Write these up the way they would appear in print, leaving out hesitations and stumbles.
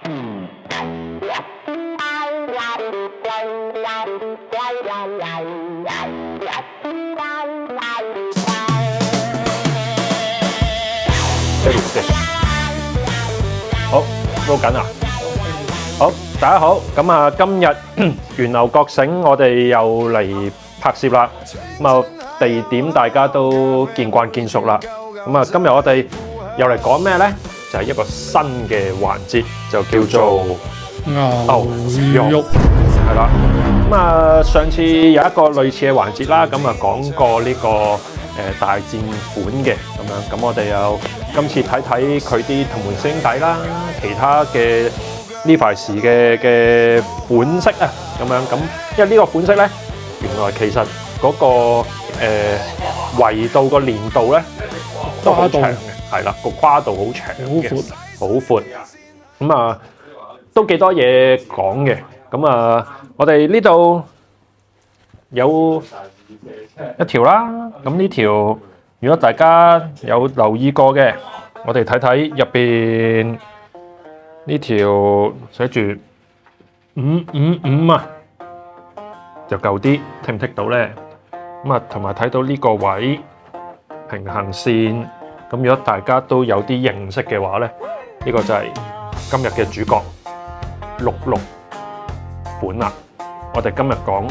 好，撈緊啊！好，大家好，咁啊，今日源流覺醒，我哋又嚟拍攝啦。咁啊，地點大家都見慣見熟啦。咁啊，今日我哋又嚟講咩呢？就係一個新嘅環節，就叫做牛肉，係啦。咁啊，上次有一個類似嘅環節啦，咁啊講過呢個大戰款嘅咁樣，咁我哋又今次睇睇佢啲同門師兄弟啦，其他嘅Levi's嘅款式啊，咁樣咁，因為呢個款式咧，原來其實嗰個圍度個連度咧都好長嘅，係啦，個跨度好長嘅，好闊，咁啊都幾多嘢講嘅，咁啊我哋呢度有一條啦，咁呢條如果大家有留意過嘅，我哋睇睇入邊呢條寫住555啊，就舊啲，剔唔剔到咧？咁啊，同埋睇到呢個位平行線，咁如果大家都有啲認識嘅話咧，呢個就係今日嘅主角66款啦。我哋今日講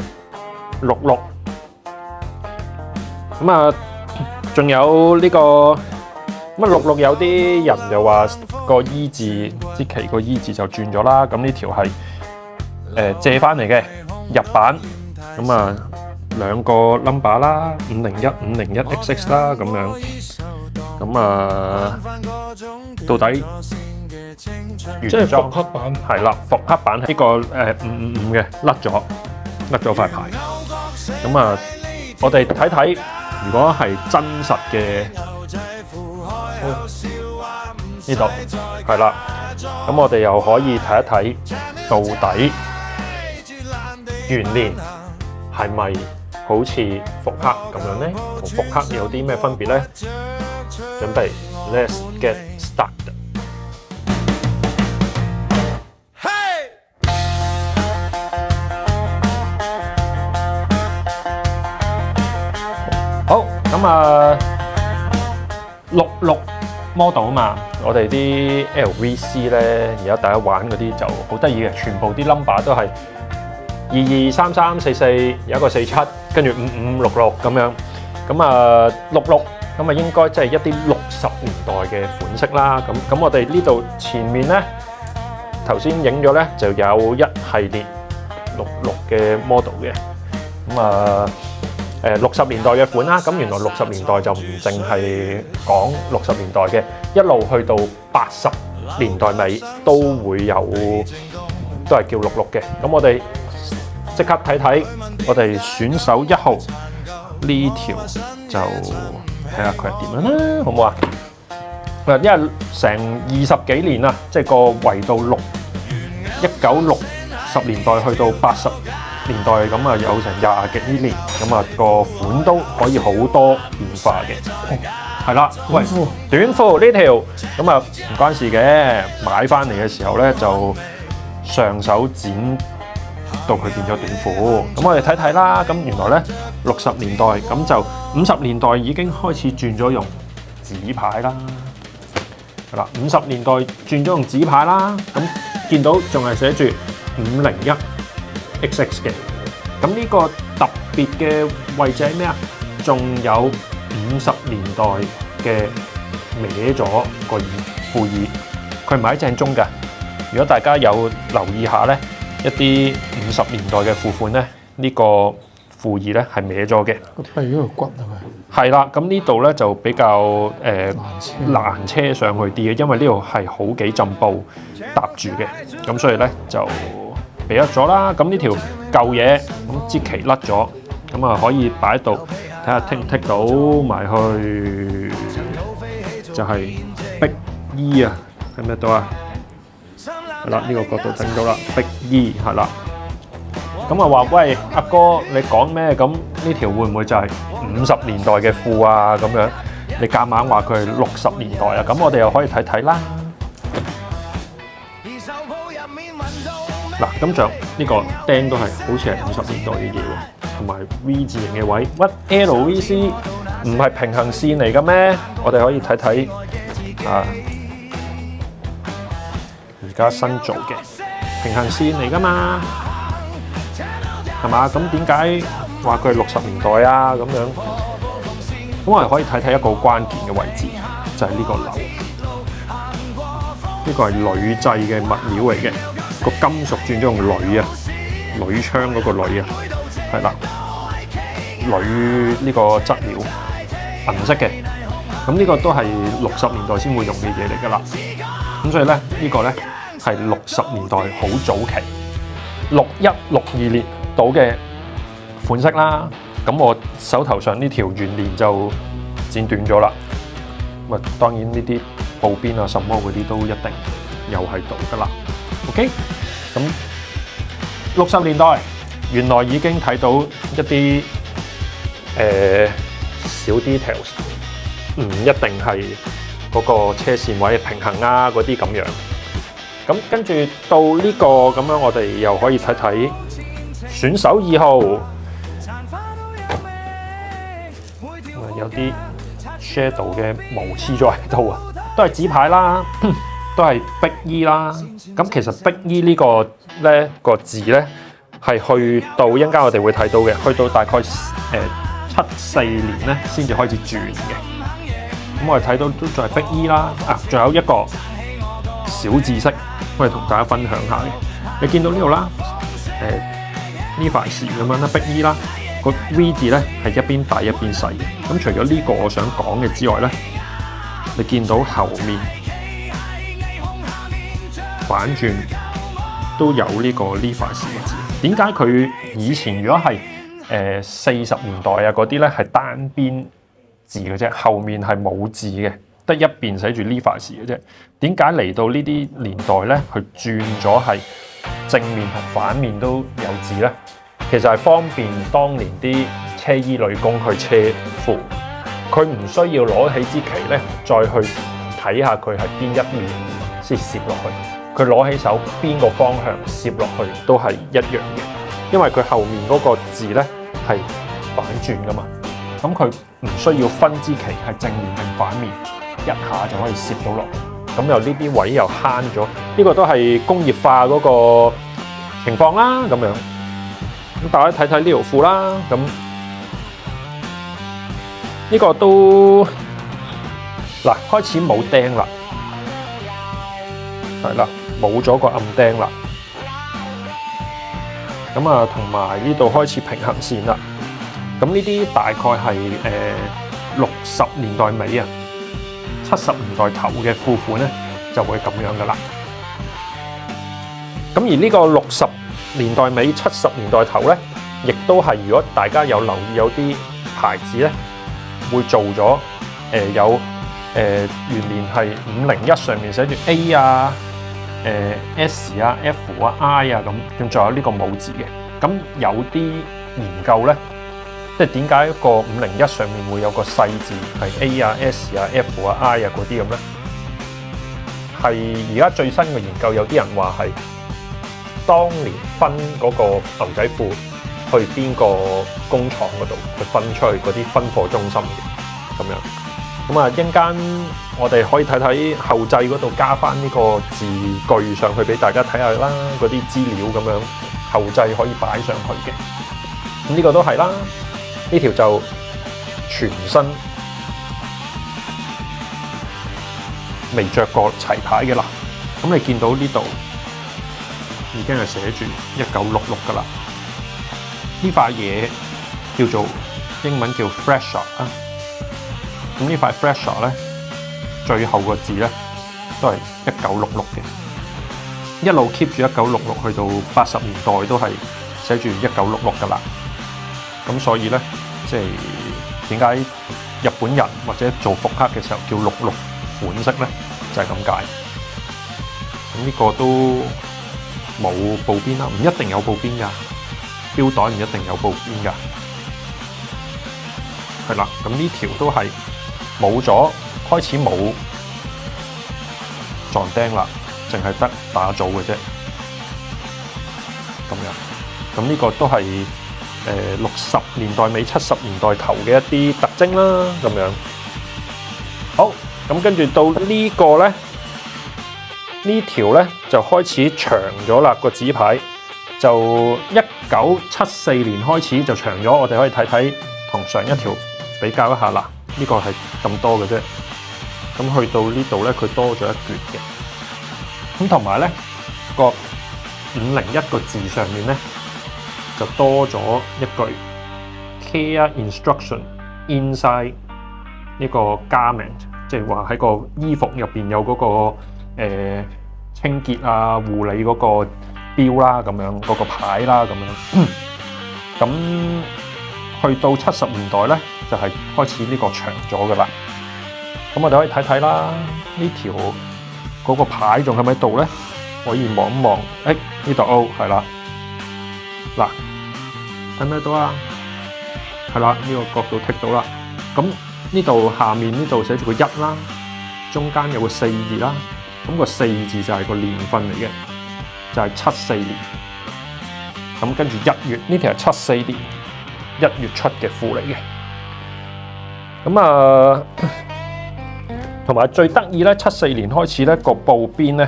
66。咁啊，仲有呢個咁啊，66有啲人就話個 E 字之期個 E 字就轉咗啦。咁呢條係借翻嚟嘅日版，咁啊兩個 number 啦，501、501XX 啦咁樣。咁啊，到底即係復刻版係啦，復刻版係呢個555嘅甩咗塊牌。咁啊，我哋睇睇。如果係真實嘅呢度係啦，咁我哋又可以睇一睇到底原年係咪好似復刻咁樣呢？同復刻有啲咩分別呢？準備 ，Let's get started。好，咁啊，66 model 啊嘛，我哋啲 LVC 咧，而家大家玩嗰啲就好得意嘅，全部啲 number 都係22、33、44，有一個47，跟住55、66咁樣。咁啊，66咁啊，應該即係一啲60年代嘅款式啦。咁我哋呢度前面咧，頭先影咗咧就有一系列66嘅 model 嘅。咁啊。60年代嘅款啦，咁原來60年代就唔淨係講60年代嘅，一路去到80年代尾都會有，都係叫66嘅。咁我哋即刻睇睇我哋選手1號呢條，就睇下佢係點樣啦，好唔好啊？因為成20幾年啦，即係個圍度1960年代去到80年代咁啊，有成20幾年，咁啊個款都可以好多變化嘅。係啦，喂，短褲呢條咁啊唔關事嘅，買翻嚟嘅時候咧就上手剪到佢變咗短褲。咁我哋睇睇啦，咁原來咧60年代咁就50年代已經開始轉咗用紙牌啦。係啦，50年代轉咗用紙牌啦，咁見到仲係寫住501XX 嘅，咁呢個特別嘅位置係咩啊？仲有50年代嘅歪咗個褲耳，佢唔係喺正中㗎。如果大家有留意下咧，一啲50年代嘅褲款咧，呢個褲耳咧係歪咗嘅。個鼻嗰條骨係咪？係啦，咁呢度咧就比較難車上去啲嘅，因為呢度係好幾浸布搭住嘅，咁所以咧就俾甩咗啦。咁呢條舊嘢咁支旗甩咗，咁啊可以擺喺度睇下剔唔剔到埋去，就係Big E啊，睇唔睇到啊？係啦，呢個角度整到啦，Big E 係啦。咁啊話喂，阿哥你講咩？咁呢條會唔會就係50年代嘅褲啊？咁樣你夾硬話佢係60年代啊？咁我哋又可以睇睇啦。嗱，咁仲有呢個釘都係好似係50年代嘅嘢喎，同埋 V 字形嘅位，屈 LVC 唔係平衡線嚟嘅咩？我哋可以睇睇啊，而家新做嘅平衡線嚟㗎嘛，係嘛？咁點解話佢係60年代啊？咁樣，咁我哋可以睇睇一個關鍵嘅位置，就係呢個鈕。呢個係鋁製嘅物料嚟嘅，個金屬轉咗用鋁啊，鋁槍嗰個鋁啊，係啦，鋁呢個質料，銀色嘅，咁呢個都係60年代先會用嘅嘢嚟㗎啦。咁所以咧，呢個咧係60年代好早期，61、62年到嘅款式啦。咁我手頭上呢條圓鏈就剪短咗啦。咁啊，當然呢啲布邊啊、什麼嗰啲都一定有喺度噶啦。OK，咁60年代原來已經睇到一啲小 details， 唔一定係嗰個車線位平衡啊嗰啲咁樣。咁跟住到呢個咁樣，我哋又可以睇睇選手2號，有啲 shadow 嘅毛黐咗喺度啊，都係紙牌啦，都係Big E啦。咁其實Big E呢個咧個字咧係去到一陣間我哋會睇到嘅，去到大概74年咧先至開始轉嘅。咁我哋睇到都仲係Big E啦。啊，仲有一個小知識，我哋同大家分享下嘅。你見到呢度啦，呢塊事咁樣啦，Big E啦。個 V 字咧係一邊大一邊細嘅，咁除咗呢個我想講嘅之外咧，你見到後面反轉都有呢個 Levi's 嘅字。點解佢以前如果係40年代啊嗰啲咧係單邊字嘅啫，後面係冇字嘅，得一邊寫住 Levi's 嘅啫？點解嚟到呢啲年代咧，佢轉咗係正面同反面都有字咧？其實係方便當年啲車衣女工去車褲，佢唔需要攞起支旗咧，再去睇下佢係邊一面先攝落去。佢攞起手邊個方向攝落去都係一樣嘅，因為佢後面嗰個字咧係反轉噶嘛。咁佢唔需要分支旗係正面定反面，一下就可以攝到落去。咁又呢啲位又慳咗，呢個都係工業化嗰個情況啦，咁樣。咁大家睇睇呢條褲啦，咁呢個都嗱開始冇釘啦，係啦，冇咗個暗釘啦。咁啊，同埋呢度開始平衡線啦。咁呢啲大概係60年代尾啊，70年代頭嘅褲款咧就會咁樣噶啦。咁而呢個60年代尾70年代頭咧，亦都係如果大家有留意，有啲牌子咧會做咗有元年係501上面寫住 A 啊、S 啊、F 啊、I 啊咁，仲有呢個冇字嘅。咁有啲研究咧，即係點解個501上面會有個細字係 A 啊、S 啊、F 啊、I 啊嗰啲咁咧？係而家最新嘅研究，有啲人話係當年分嗰個牛仔褲去邊個工廠嗰度去分出去嗰啲分貨中心嘅咁樣。咁啊，一陣間我哋可以睇睇後製嗰度加翻呢個字句上去俾大家睇下啦，嗰啲資料咁樣後製可以擺上去嘅。咁呢個都係啦，呢條就全新未着過齊牌嘅啦。咁你見到呢度已經係寫住1966噶啦。呢塊嘢叫做英文叫 Fresher 啊。咁呢塊 Fresher 咧，最後個字咧都係1966嘅，一路 keep 住1966去到80年代都係寫住1966噶啦。咁所以咧，即係點解日本人或者做復刻嘅時候叫66款式咧，就係咁解。咁呢個都冇布邊啦，唔一定有布邊噶，標袋唔一定有布邊噶。係啦，咁呢條都係冇咗，開始冇撞釘啦。淨係得打組嘅啫，咁樣。咁呢個都係60年代尾70年代頭嘅一啲特徵啦，咁樣。好，咁跟住到呢個咧，呢條咧就開始長咗啦，個紙牌就1974年開始就長咗，我哋可以睇睇同上一條比較一下啦。呢個係咁多嘅啫，咁去到呢度咧，佢多咗一橛嘅。咁同埋咧個501個字上面咧就多咗一句 Care Instruction Inside 呢個 garment， 即係話喺個衣服入邊有嗰個清潔啊護理嗰個標啦，咁樣嗰個牌啦，咁樣。咁去到70年代咧，就係開始呢個長咗噶啦。咁我哋可以睇睇啦，呢條嗰個牌仲喺咪度咧？可以望一望，呢度係啦，嗱，睇唔睇到啊？係啦，呢個角度剔到啦。咁呢度下面呢度寫住個1啦，中間有個4字啦。咁個4字就係個年份嚟嘅，就係74年。咁跟住1月，呢條係74年1月出嘅褲嚟嘅。咁啊，同埋最得意咧，74年開始咧個布邊咧，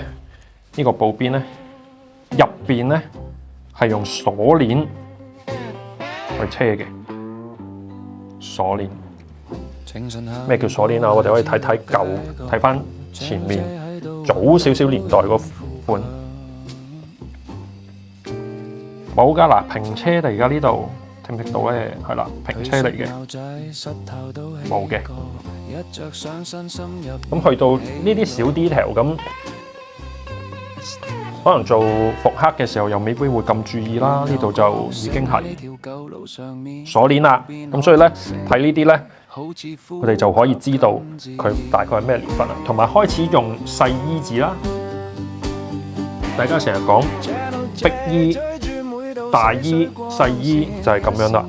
呢個布邊咧入邊咧係用鎖鏈去車嘅。鎖鏈，咩叫鎖鏈啊？我哋可以睇睇舊，睇翻前面早少少年代個款。冇㗎嗱，平車嚟㗎呢度，聽唔聽到咧？係啦，平車嚟嘅，冇嘅。咁去到呢啲小 detail 咁，可能做復刻嘅時候又未必會咁注意啦。呢度就已經係鎖鏈啦。咁所以咧睇呢啲咧，我哋就可以知道佢大概係咩年份啦。同埋開始用細 E 字啦。大家成日講Big E、大 E、細 E 就係咁樣啦。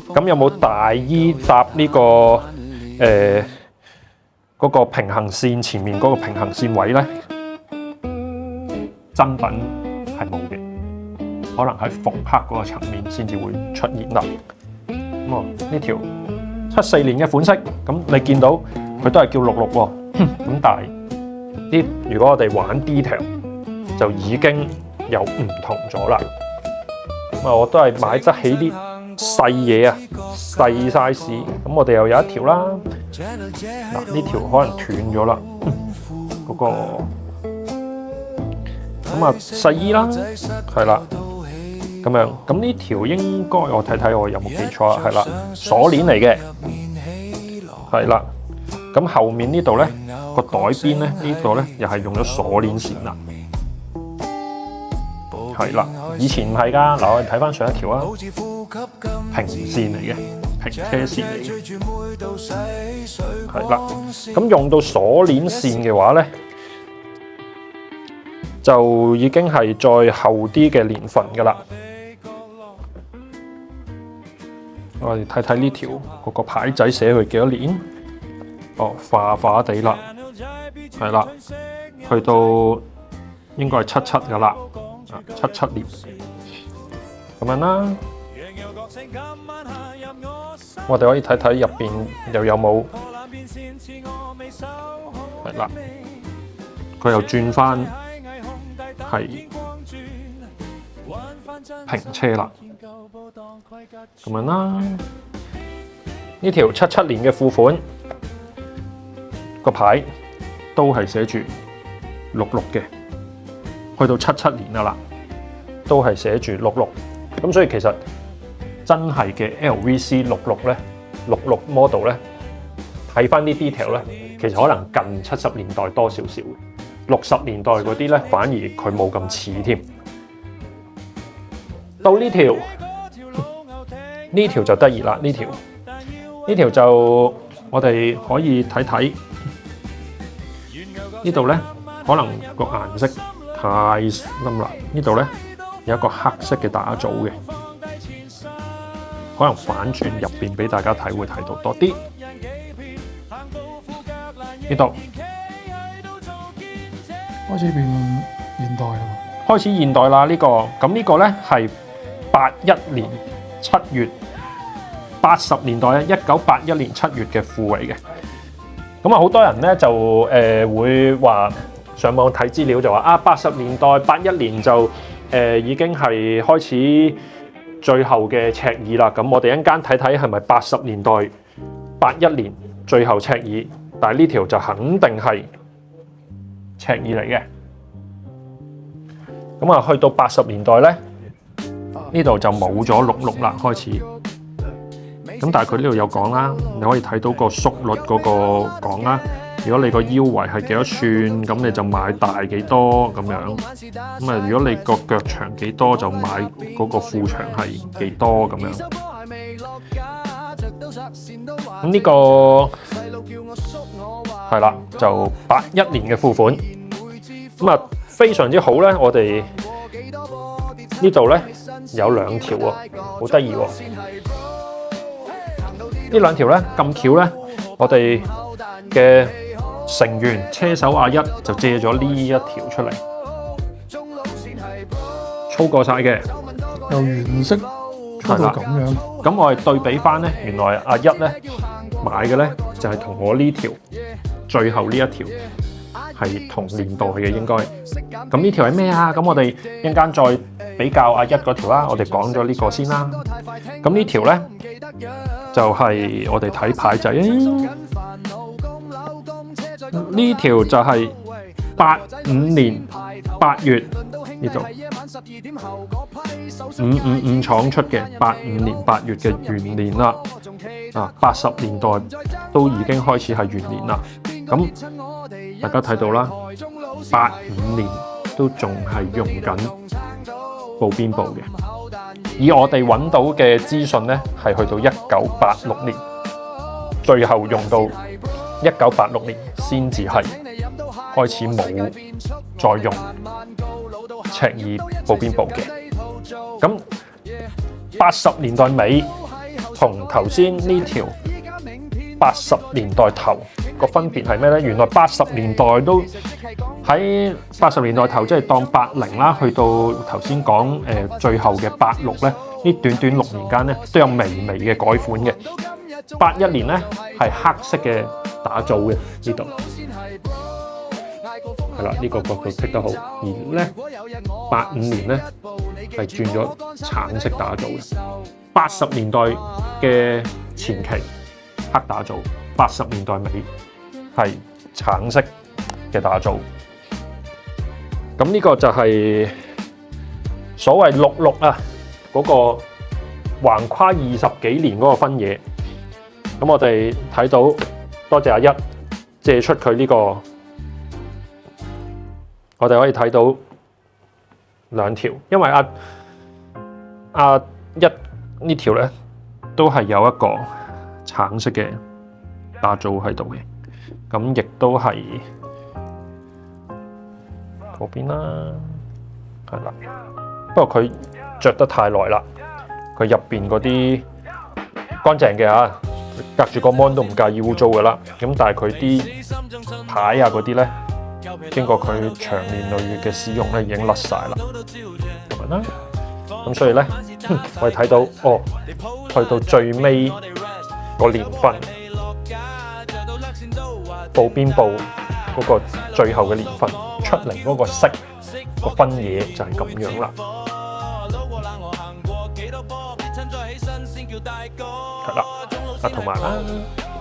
咁有冇大 E 搭呢個嗰個平衡線前面嗰個平衡線位咧？真品係冇嘅，可能喺復刻嗰個層面先至會出現啦。咁呢條74年嘅款式，咁你見到佢都係叫66喎。咁但係啲如果我哋玩 detail 就已經有唔同咗啦。咁我都係買得起啲細嘢啊，細 size。咁我哋又有一條啦。嗱，呢條可能斷咗啦，嗰個咁啊細 E 啦，係啦，咁樣。咁呢條應該我睇睇我有冇記錯啊？係啦，鎖鏈嚟嘅，係啦。咁後面呢度咧個袋邊咧呢度咧又係用咗鎖鏈線啦，係啦。以前唔係㗎，嗱我哋睇翻上一條啊，平線嚟嘅，平車線嚟嘅，係啦。咁用到鎖鏈線嘅話咧，就已經係再後啲嘅年份㗎啦。我哋睇睇呢條嗰個牌仔寫佢幾多年？化化地啦，係啦，去到應該係77㗎啦，77年咁樣啦。我哋可以睇睇入邊又有冇係啦，佢又轉翻係平車啦，咁樣啦。呢條77年嘅褲款。個牌都係寫住66嘅，去到77年啦，都係寫住66。咁所以其實真係嘅 LVC 66咧，66 model 咧，睇翻啲 detail 咧，其實可能近70年代多少少嘅，60年代嗰啲咧反而佢冇咁似添。到呢條，呢條就得意啦，呢條就我哋可以睇睇。呢度咧可能個顏色太深啦，呢度咧有一個黑色嘅打組嘅，可能反轉入邊俾大家睇會睇到多啲。呢度開始變現代啦嘛。開始現代啦呢個，咁呢個咧係81年7月80年代咧，1981年7月嘅褲嚟嘅。咁啊，好多人咧就會話上網睇資料就話啊，80年代81年就已經係開始最後嘅赤耳啦。咁我哋一陣間睇睇係咪80年代81年最後赤耳，但係呢條就肯定係赤耳嚟嘅。咁啊，去到80年代咧，呢度就冇咗66啦，開始。咁但係佢呢度有講啦，你可以睇到個縮率嗰個講啦。如果你個腰圍係幾多寸，咁你就買大幾多咁樣。咁啊，如果你個腳長幾多，就買嗰個褲長係幾多咁樣。咁呢個係啦，就81年嘅褲款。咁啊，非常之好咧。我哋呢度咧有兩條喎，好得意喎。呢兩條咧咁巧咧，我哋嘅成員車手阿一就借咗呢一條出嚟，粗過晒嘅，由原色粗到咁樣。咁我哋對比翻咧，原來阿一咧買嘅咧就係同我呢條最後呢一條係同年代嘅應該。咁呢條係咩啊？咁我哋一陣間再比較阿一嗰條啦。我哋講咗呢個先啦。咁呢條咧就係我哋睇牌仔啊。呢條就係85年8月呢度555廠出嘅85年8月嘅元年啦。啊，80年代都已經開始係元年啦。咁大家睇到啦，85年都仲係用緊布邊布嘅。以我哋揾到嘅資訊咧，係去到1986年，最後用到1986年先至係開始冇再用赤耳布邊布嘅。咁80年代尾同頭先呢條80年代頭個分別係咩咧？原來80年代都喺80年代頭，即係當80啦，去到頭先講最後嘅86咧，呢短短6年間咧都有微微嘅改款嘅。81年咧係黑色嘅打造嘅呢度，係啦，呢個角度剔得好。而咧85年咧係轉咗橙色打造嘅。80年代嘅前期黑打造，80年代尾係橙色嘅打造。咁呢個就係所謂66啊嗰個橫跨20幾年嗰個分野。咁我哋睇到，多謝阿一借出佢呢個，我哋可以睇到兩條，因為阿一呢條咧都係有一個橙色嘅打造喺度嘅，咁亦都係嗰邊啦，係啦。不過佢着得太耐啦，佢入邊嗰啲乾淨嘅嚇。隔住個 mon 都唔介意污糟噶啦，咁但係佢啲牌啊嗰啲咧，經過佢長年累月嘅使用咧，已經甩晒啦，咁樣啦。咁所以咧，我哋睇到哦，去到最尾個年份，布邊布嗰個最後嘅年份出嚟嗰個色個分野就係咁樣啦。係啦。同埋啦，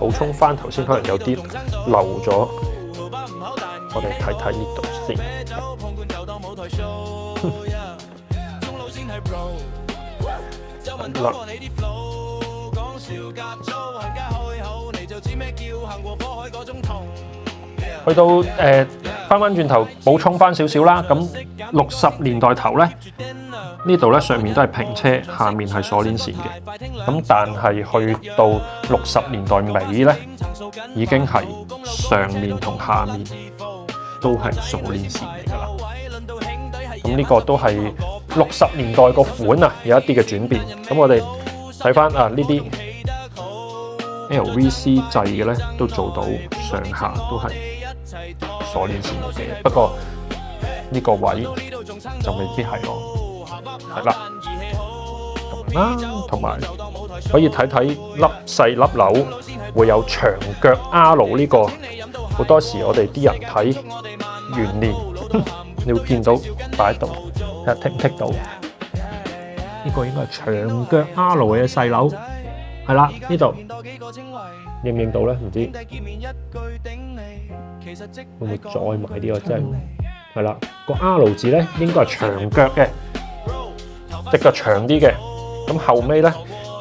補充翻頭先可能有啲漏咗，我哋睇睇呢度先。去到翻翻轉頭補充翻少少啦。咁60年代頭咧，呢度咧上面都係平車，下面係鎖鏈線嘅。咁但係去到60年代尾咧，已經係上面同下面都係鎖鏈線嚟㗎啦。咁呢個都係60年代個款啊，有一啲嘅轉變。咁我哋睇翻啊呢啲 LVC 製嘅咧，都做到上下都係鎖鏈線嘅。不過呢個位就未必係咯，係啦，咁啦，同埋可以睇睇粒細粒鈕會有長腳 R 呢個，好多時我哋啲人睇圓年，你會見到擺喺度，睇下剔唔剔到？呢個應該係長腳 R 嘅細鈕，係啦，呢度認唔認到咧？唔知會唔會再買啲啊？真係係啦，個 R 字咧應該係長腳嘅，隻腳長啲嘅，咁後尾咧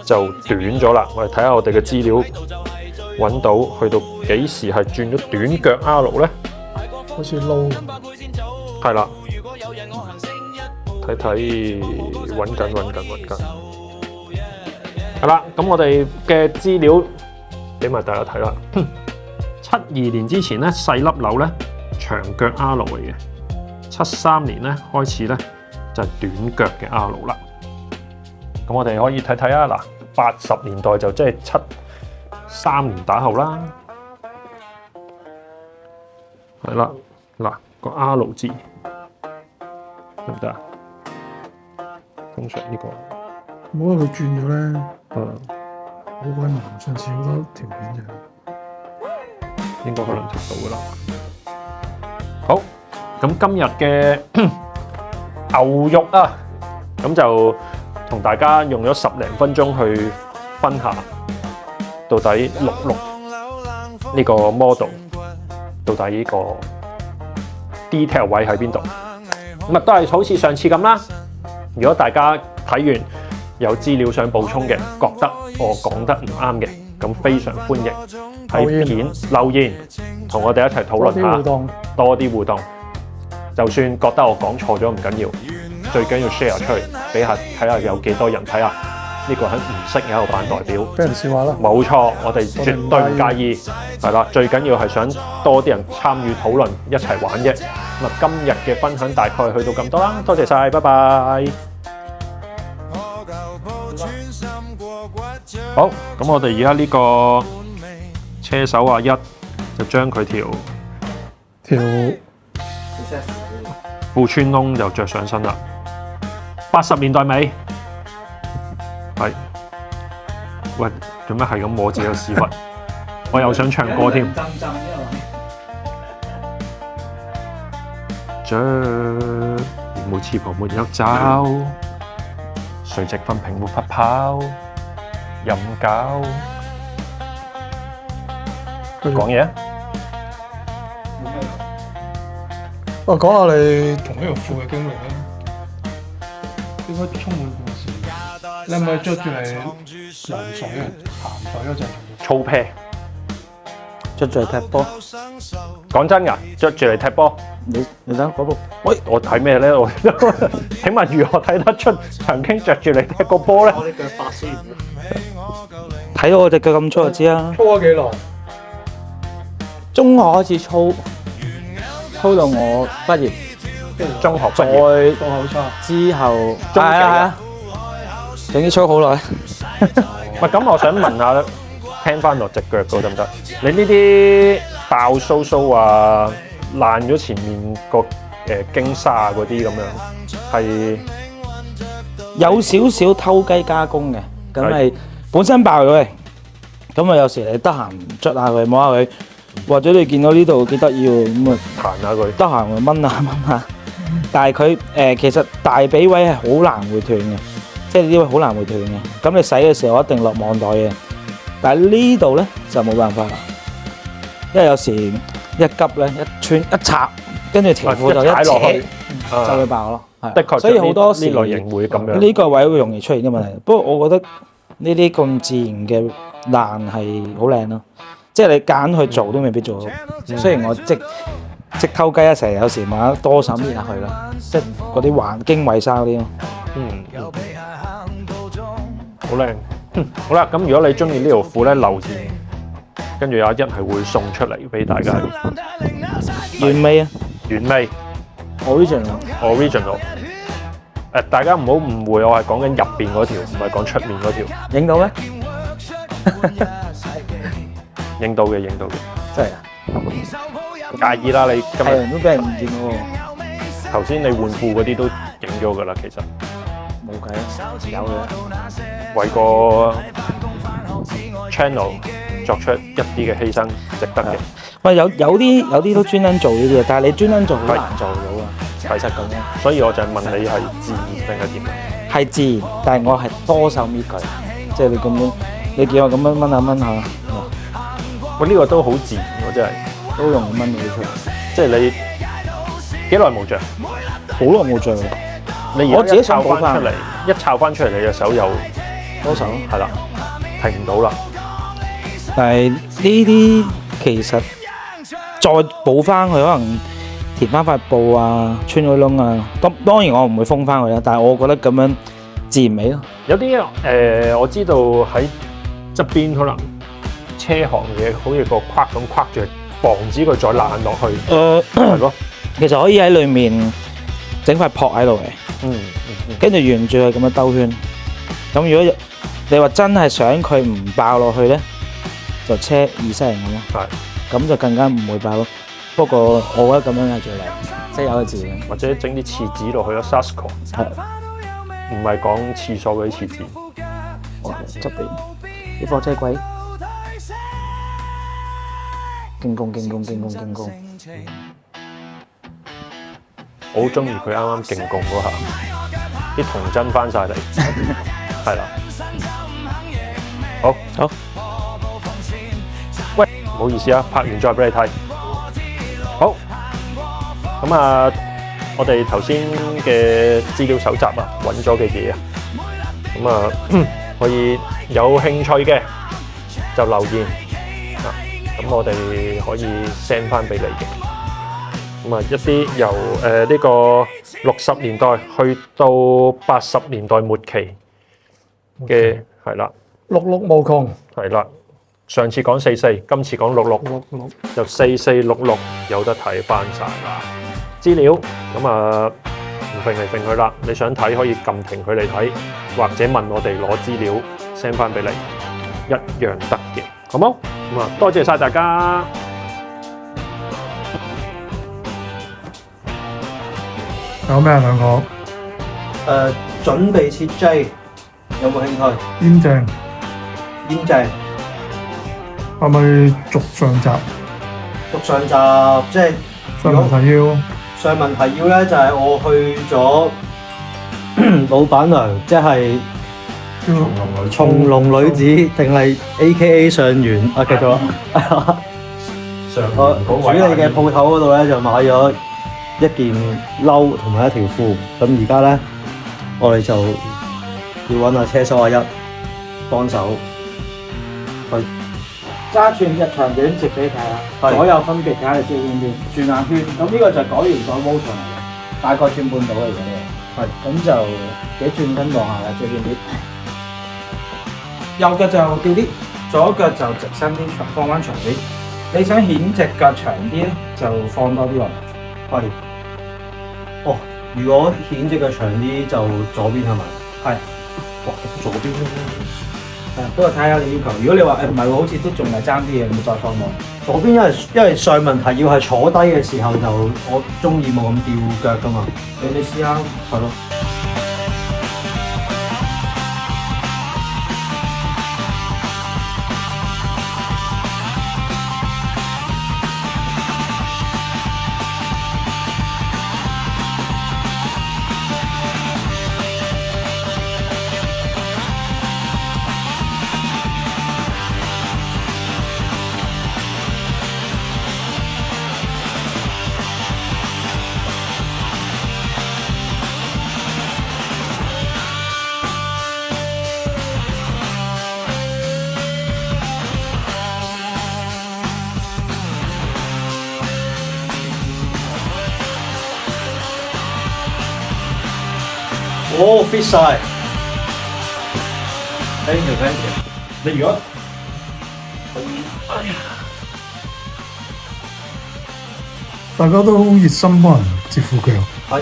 就短咗啦。我哋睇下我哋嘅資料揾到去到幾時係轉咗短腳 R 咧？好似撈係啦，睇睇揾緊。係啦，咁我哋嘅資料俾埋大家睇啦。72年之前咧細粒鈕咧長腳 R 嚟嘅，73年咧開始咧就係短腳嘅 R 啦。咁我哋可以睇睇啊，嗱，80年代就即係73年打後啦，係啦，嗱個 R 字得唔得啊？通常呢個，冇話佢轉咗咧，好鬼難，上次好多條片嘅。應該可能睇到噶啦。好，咁今日嘅牛肉啊，咁就同大家用咗10零分鐘去分下，到底66呢個 model 到底呢個 detail 位喺邊度？咁啊都係好似上次咁啦。如果大家睇完有資料想補充嘅，覺得我講得唔啱嘅，咁非常歡迎喺片留言，同我哋一齊討論下，多啲互動。就算覺得我講錯咗唔緊要，最緊要 share 出去，俾下睇下有幾多人睇下。呢個係唔識嘅一個版代表，俾人笑下啦。冇錯，我哋絕對唔介意。係啦，最緊要係想多啲人參與討論，一齊玩啫。咁啊，今日嘅分享大概去到咁多啦，多謝晒，拜拜。好，咁我哋而家呢個車手阿一就將佢條褲穿窿就着上身啦。80年代尾，係，喂，做咩係咁摸自己個屎忽？我又想唱歌添。着沒翅膀沒有爪，垂直分平沒法跑。任搞，講嘢啊！講下你同呢條褲嘅經歷啦，應該充滿故事。你係咪着住嚟游水啊？鹹水嗰陣粗啤，着住嚟踢波。講真㗎，着住嚟踢波。你睇嗰部，喂，我睇咩咧？我請問如何睇得出曾經着住嚟踢過波咧？我啲腳白先。睇到我隻腳咁粗就知啦。粗咗幾耐？中學開始粗，粗到我畢業。中學畢業。個口差。之後，中幾啊？總之粗好耐。喂，咁我想問下，聽翻落隻腳嗰得唔得？你呢啲爆鬚鬚啊，爛咗前面個經沙嗰啲咁樣，係有少少偷雞加工嘅，咁係本身爆咗嘅。咁啊，有時你得閒捽下佢，摸下佢，或者你見到呢度幾得意喎，咁啊彈下佢，得閒咪掹下掹下。但係佢其實大髀位係好難會斷嘅，即係呢位好難會斷嘅。咁你洗嘅時候一定落網袋嘅，但係呢度咧就冇辦法啦，因為有時一急咧一穿一插，跟住條褲就一扯就會爆咯。係，的確，所以好多時呢類型會咁樣。呢個位會容易出現啲問題。不過我覺得呢啲咁自然嘅爛係好靚咯，即係你揀去做都未必做到。雖然我即偷雞一成，有時買得多手搣下去啦，即係嗰啲環經緯紗嗰啲咯。好靚。好啦，咁如果你中意呢條褲咧，留言，跟住阿一係會送出嚟俾大家。原味啊，原味 original。大家唔好誤會，我係講緊入邊嗰條，唔係講出面嗰條。影到咩？影到嘅，真係啊！介意啦，你今日係人都俾人唔見喎。頭先你換褲嗰啲都影咗㗎啦，其實冇計啊，有嘅。為個 channel 作出一啲嘅犧牲，值得嘅。喂，有啲都專登做呢啲嘅，但係你專登做好難做到啊。其實咁樣，所以我就係問你係自然定係點？係自然，但係我係多手搣佢，即係你咁樣，你見我咁樣掹下掹下，喂，呢個都好自然喎，真係都容易掹到出嚟。即係你幾耐冇着？好耐冇着啦。我自己你而家一抄想補翻翻出嚟，一抄翻出嚟，你隻手又多手。係啦，停唔到啦。但係呢啲其實再補翻佢，可能填翻塊布啊，穿咗窿啊。當然我唔會封翻佢啦，但係我覺得咁樣自然美咯。有啲我知道喺側邊可能車行嘅，好似個框咁框住，防止佢再爛落去。係咯，其實可以喺裡面整塊撲喺度嘅，跟住沿住佢咁樣兜圈。咁如果你話真係想佢唔爆落去咧，就車二西人咁咯。係，咁就更加唔會爆咯。不過我覺得咁樣係最靚，即係有個字嘅。或者整啲廁紙落去咯 ，Sasko。係，唔係講廁所嗰啲廁紙。側邊啲貨車軌，勁攻勁攻勁攻勁攻。我好中意佢啱啱勁共嗰下，啲童真翻晒嚟，係啦。好，好，喂，唔好意思啊，拍完再俾你睇。好，咁啊，我哋頭先嘅資料搜集啊，揾咗嘅嘢啊，咁啊，可以有興趣嘅就留言啊，咁我哋可以 send 翻俾你嘅。咁啊，一啲由呢個60年代去到80年代末期嘅係啦，碌碌無窮，係啦。上次講44，今次講66，碌碌就4466有得睇翻晒啦。資料咁啊，唔揈嚟揈去啦。你想睇可以撳停佢嚟睇，或者問我哋攞資料 send 翻俾你，一樣得嘅，好冇？咁啊，多謝晒大家。有咩啊兩個？準備切 J，有冇興趣？煙正煙正，係咪續上集？續上集即係上文提要。上文提要咧，就係我去咗老闆娘，即係松龍女子，定係 AKA 上元啊？繼續啦。我主理嘅鋪頭嗰度咧，就買咗一件褸同埋一條褲。咁而家咧，我哋就要揾阿車手阿一幫手去揸串日長短直俾你睇下，左右分別睇下你中意邊轉眼圈。咁呢個就改完咗 motion 嚟嘅，大概轉半度嚟嘅。係咁就幾轉跟望下啦，最邊啲。右腳就吊啲，左腳就直身啲，放翻長啲。你想顯隻腳長啲咧，就放多啲落。係。哦，如果顯隻腳長啲，就左邊係咪？係。哇，左邊咯。係，不過睇下你要求。如果你話唔係喎，好似都仲係爭啲嘢，咁再放落。左邊因為上問題要係坐低嘅時候就我中意冇咁吊腳噶嘛。你試下。係咯。哦 fit 晒 ，thank you。你如果大家都好熱心幫人接褲腳。係，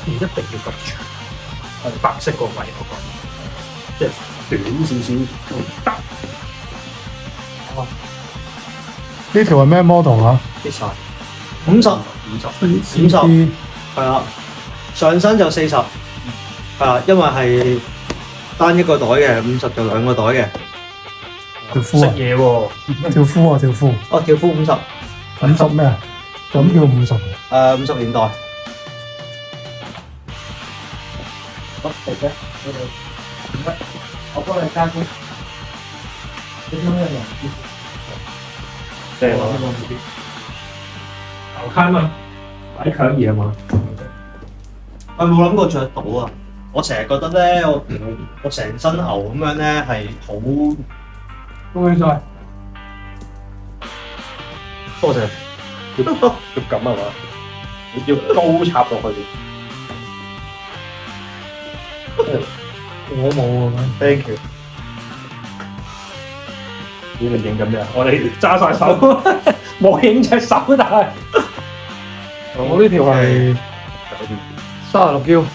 唔一定要咁長，係白色個位嗰個，即係短少少都得。呢條係咩 model 啊？啲晒50係啊，上身就40係啊，因為係單一個袋嘅，50就兩個袋嘅。食條褲啊？嘢喎，條褲啊？條褲哦，條褲50， 50咩啊？咁叫50？ 50年代。我幫你加工。正啊！牛卡嘛，擺強嘢嘛。我冇諗過着到啊！我成日覺得咧，我成身牛咁樣咧係好。恭喜晒！多謝。要咁係嘛？要高插落去。我冇啊。 Thank you。你哋影緊咩啊？我哋揸晒手，冇影隻手，但係我呢條係36 Q。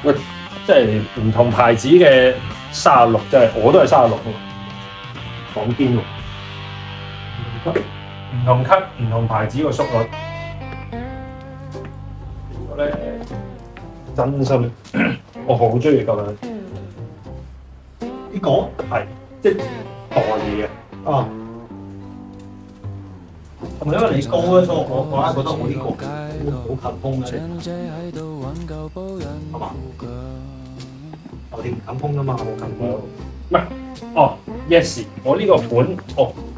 喂，即係唔同牌子嘅36，即係我都係36喎，講堅喎。唔同級、唔同牌子個速率。如果咧，真心我好中意咁樣。呢個係即係代嘢嘅。啊，同埋因為你高咧，所以我硬係覺得我呢個好近風嘅，係嘛？我哋唔近風噶嘛，冇近風。唔係，哦 yes，我呢個款，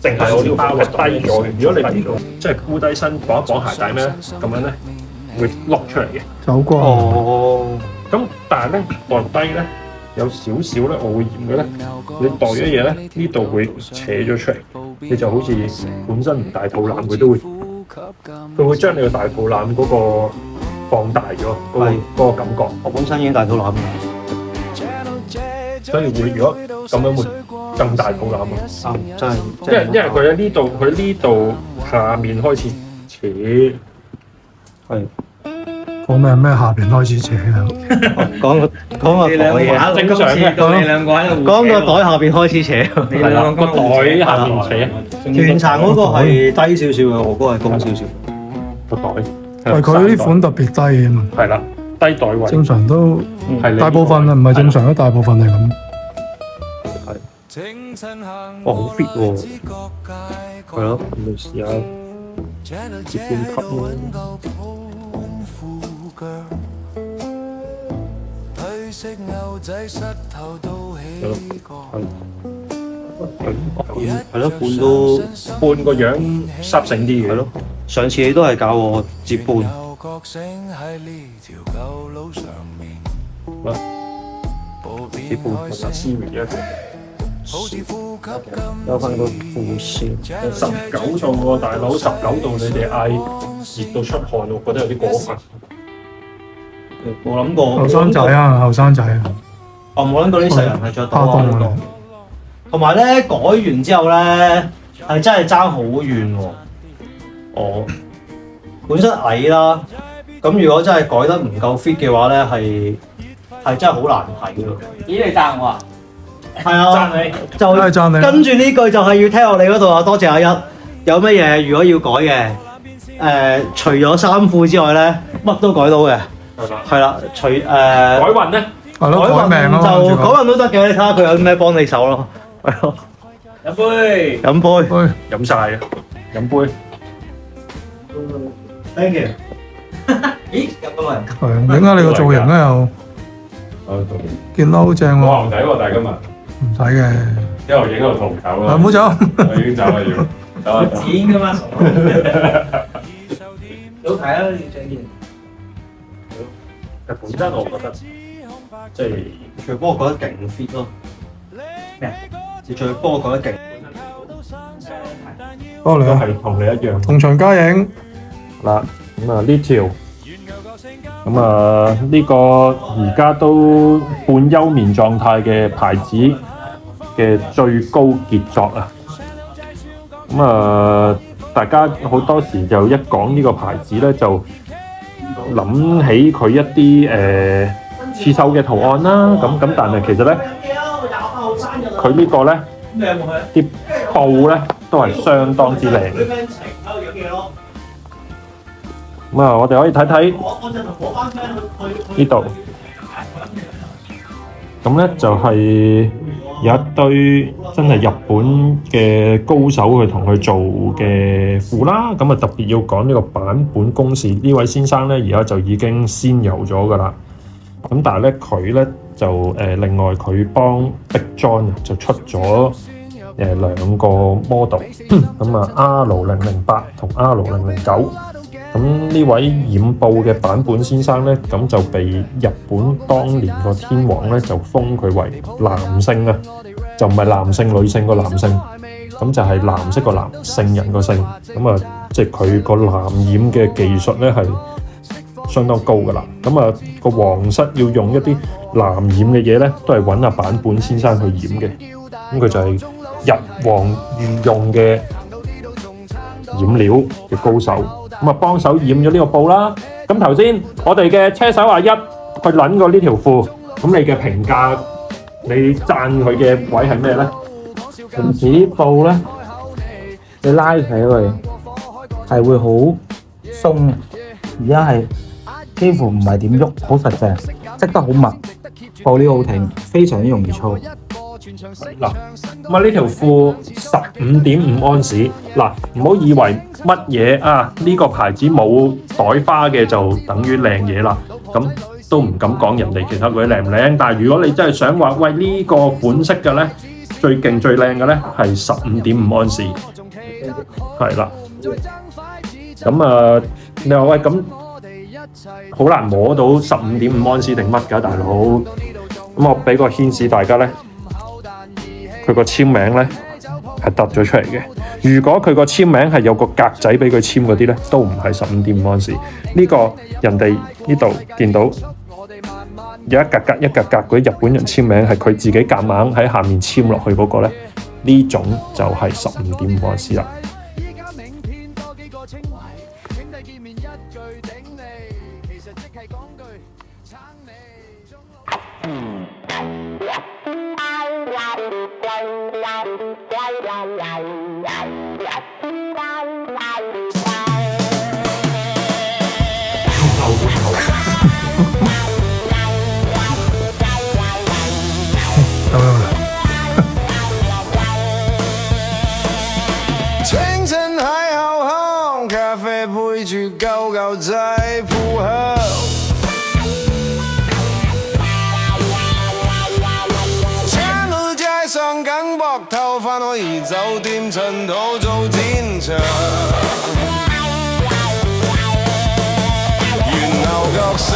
淨係我呢個包係低咗嘅。如果你呢個即係箍低身綁一綁鞋帶咩咧，咁樣咧會碌出嚟嘅。走光。哦，咁但係咧放低咧有少少咧，我會嫌嘅咧，你袋咗嘢咧呢度會扯咗出嚟，你就好似本身唔大肚腩佢都會，佢會將你個大肚腩嗰個放大咗，嗰個感覺。我本身已經大肚腩㗎。所以會如果咁樣會更大肚腩啊！真係，因為佢喺呢度，佢呢度下面開始扯，係講咩下邊開始扯啊？講個袋嘢，正常嘅。你兩個喺度講個袋下邊開始扯，係啦，個袋下面扯，全殘嗰個係低少少嘅，我嗰個係高少少。個袋。係佢呢款特別低啊嘛。係啦，低袋位。正常都係大部分啊，唔係正常，大部分係咁。哇，好 fit 喎！係咯，你試下接半級咯。係咯，半都半個樣濕性啲嘅。係咯。上次你都係教我接半。接半同埋 Siri 一個。有份個副線。19度喎，大佬19度，你哋嗌熱到出汗，我覺得有啲過分。冇諗過。後生仔啊，後生仔啊。我冇諗過啲細人係着到怕凍啊呢個。同埋咧改完之後咧，係真係爭好遠喎。我本身矮啦，咁如果真係改得唔夠 fit 嘅話咧，係真係好難睇咯。咦，你讚我啊？係啊，讚你。就真係讚你。跟住呢句就係要聽我哋嗰度啊！多謝阿一。有乜嘢如果要改嘅？除咗衫褲之外咧，乜都改到嘅。係啦。係啦，改運咧？係咯，改命咯。就改運都得嘅，你睇下佢有啲咩幫你手咯。係咯。飲杯。飲杯。飲晒啊！飲杯。Thank you。咦，入到嚟。係影下你個造型咧又。見到好正喎。我唔使喎，但係今日唔使嘅。一路影一路逃走啦。唔好走。我已經走啦要，走啦走。剪㗎嘛。好睇啊！你整件。但本身我覺得即係最波我覺得勁 fit 咯。咩啊？最波我覺得勁。都幫你啊，係同你一樣。同場加影。嗱，咁啊呢條，咁啊呢個而家都半休眠狀態嘅牌子嘅最高傑作啊！咁啊，大家好多時就一講呢個牌子咧，就諗起佢一啲刺繡嘅圖案啦。咁但係其實咧，佢呢個咧你有冇去？啲布咧都係相當之靚嘅。啲 friend 情喺度影嘢咯。咁啊，我哋可以睇睇我就同嗰班 friend 去呢度。咁咧就係有一堆真係日本嘅高手去同佢做嘅褲啦。咁啊特別要講呢個版本公示，呢位先生咧而家就已經仙遊咗㗎啦。咁但係咧佢咧就另外佢幫 Big John 就出咗兩個 model， 咁啊 R008 同 R009。咁呢位染布嘅版本先生咧，咁就被日本當年個天皇咧就封佢為男性啊，就唔係男性女性個男性，咁就係藍色個藍，聖人個聖。咁啊，即係佢個藍染嘅技術咧係相當高噶啦。咁啊，個皇室要用一啲藍染嘅嘢咧，都係揾阿版本先生去染嘅。咁佢就係日皇御用嘅染料嘅高手。咁啊，幫手染咗呢個布啦。咁頭先我哋嘅車手阿一去撚過呢條褲，咁你嘅評價，你讚佢嘅位係咩咧？平時啲布咧，你拉起佢係會好鬆嘅，而家係幾乎唔係點喐，好實淨，織得好密，布料好挺，非常之容易操。嗱，咁啊呢條褲15.5安士，嗱唔好以為乜嘢啊呢個牌子冇袋花嘅就等於靚嘢啦，咁都唔敢講人哋其他嗰啲靚唔靚，但係如果你真係想話喂呢個款式嘅咧，最勁最靚嘅咧係15.5安士，係啦，咁啊你話喂咁好難摸到15.5安士定乜㗎大佬，咁我俾個顯示大家咧。佢個簽名咧係凸咗出嚟嘅。如果佢個簽名係有個格仔俾佢簽嗰啲咧，都唔係15.5安士。呢個人哋呢度見到有一格格一格格嗰啲日本人簽名係佢自己夾硬喺下面簽落去嗰個咧，呢種就係15.5安士啦。清晨喺後巷，咖啡配住舊舊仔鋪響。青路街上緊膊頭，返可以酒店塵土做戰場。源流角色。